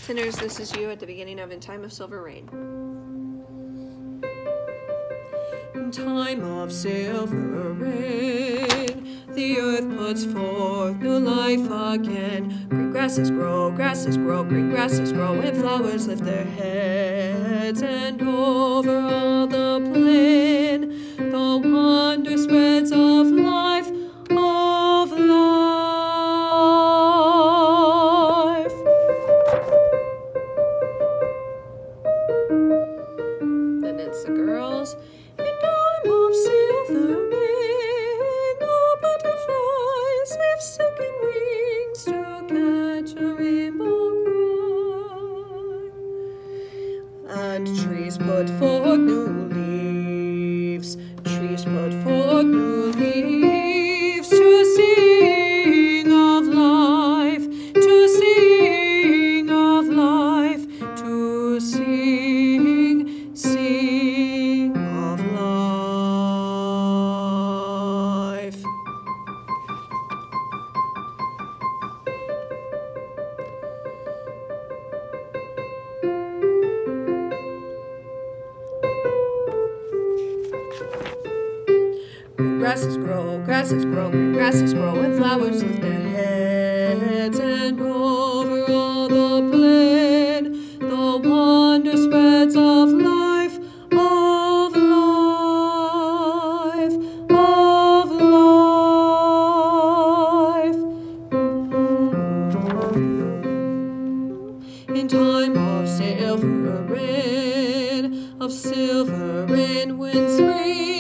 Tenors, this is you at the beginning of In Time of Silver Rain. In time of silver rain, the earth puts forth new life again. Green grasses grow, green grasses grow, and flowers lift their heads. And over all the plain, the wonder spreads of life, of life. Then it's the girls. In time of silver rain, the butterflies lift silken wings to catch a rainbow cry. And trees put forth new leaves, trees put forth new leaves to sing of life, to sing of life, to sing of life. Green grasses grow, green grasses grow, and flowers lift their heads. And over all the plain, the wonder spreads of life, of life, of life. In time of silver rain, when spring